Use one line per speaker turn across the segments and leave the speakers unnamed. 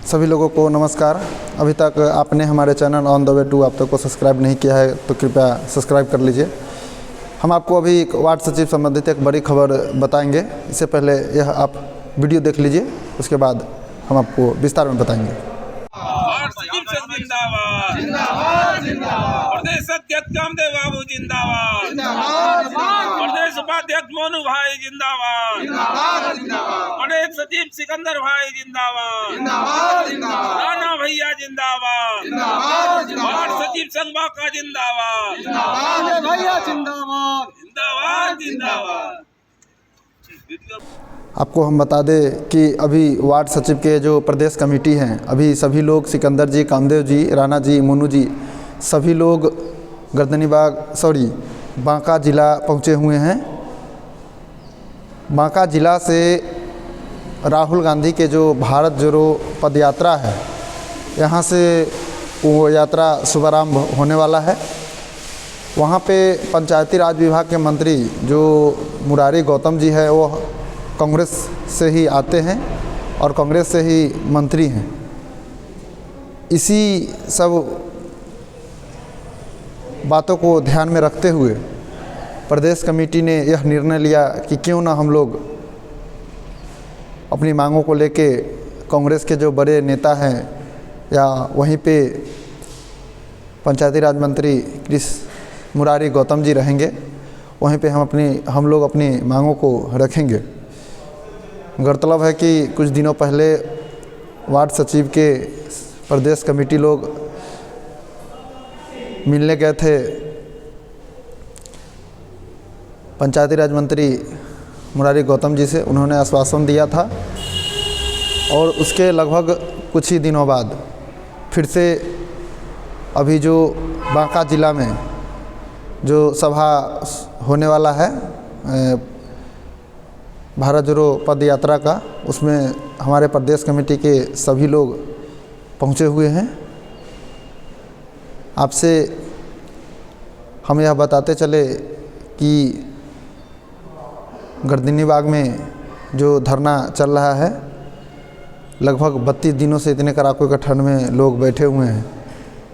सभी लोगों को नमस्कार। अभी तक आपने हमारे channel on the way to आप तक को सब्सक्राइब नहीं किया है तो कृपया सब्सक्राइब कर लीजिए। हम आपको अभी वार्ड सचिव संबंधित एक बड़ी खबर बताएंगे। इससे पहले यह आप वीडियो देख लीजिए, उसके बाद हम आपको विस्तार में बताएंगे।
वार्ड सचिव संघ जिंदाबाद जिंदाबाद जिंदाबाद। प्रदेश अध्यक्ष कामदेव बाबू जिंदाबाद जिंदाबाद जिंदाबाद। प्रदेश उपाध्यक्ष मोनू भाई जिंदाबाद जिंदाबाद जिंदाबाद। प्रदेश सचिव सिकंदर भाई जिंदाबाद जिंदाबाद जिंदाबाद। राणा भैया जिंदाबाद जिंदाबाद जिंदाबाद। वार्ड सचिव संघ बांका जिंदाबाद जिंदाबाद भैया जिंदाबाद जिंदाबाद जिंदाबाद।
आपको हम बता दें कि अभी वार्ड सचिव के जो प्रदेश कमेटी हैं, अभी सभी लोग सिकंदर जी, कामदेव जी, राणा जी, मोनू जी, सभी लोग बांका ज़िला पहुँचे हुए हैं। बांका ज़िला से राहुल गांधी के जो भारत जोड़ो पदयात्रा है, यहाँ से वो यात्रा शुभारंभ होने वाला है। वहाँ पे पंचायती राज विभाग के मंत्री जो मुरारी गौतम जी है, वो कांग्रेस से ही आते हैं और कांग्रेस से ही मंत्री हैं। इसी सब बातों को ध्यान में रखते हुए प्रदेश कमेटी ने यह निर्णय लिया कि क्यों ना हम लोग अपनी मांगों को लेके कांग्रेस के जो बड़े नेता हैं या वहीं पे पंचायती राज मंत्री मुरारी गौतम जी रहेंगे, वहीं पे हम लोग अपनी मांगों को रखेंगे। गौरतलब है कि कुछ दिनों पहले वार्ड सचिव के प्रदेश कमेटी लोग मिलने गए थे पंचायती राज मंत्री मुरारी गौतम जी से। उन्होंने आश्वासन दिया था और उसके लगभग कुछ ही दिनों बाद फिर से अभी जो बांका ज़िला में जो सभा होने वाला है भारत जोड़ो पद यात्रा का, उसमें हमारे प्रदेश कमेटी के सभी लोग पहुँचे हुए हैं। आपसे हम यह बताते चले कि गर्दनी बाग में जो धरना चल रहा है, लगभग 32 दिनों से इतने कड़ाके के ठंड में लोग बैठे हुए हैं।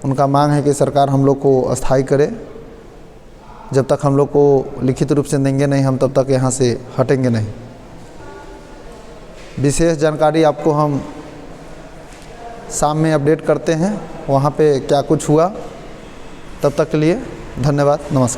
उनका मांग है कि सरकार हम लोग को अस्थायी करे। जब तक हम लोग को लिखित रूप से देंगे नहीं, हम तब तक यहाँ से हटेंगे नहीं। विशेष जानकारी आपको हम शाम में अपडेट करते हैं, वहाँ पे क्या कुछ हुआ। तब तक के लिए धन्यवाद, नमस्कार।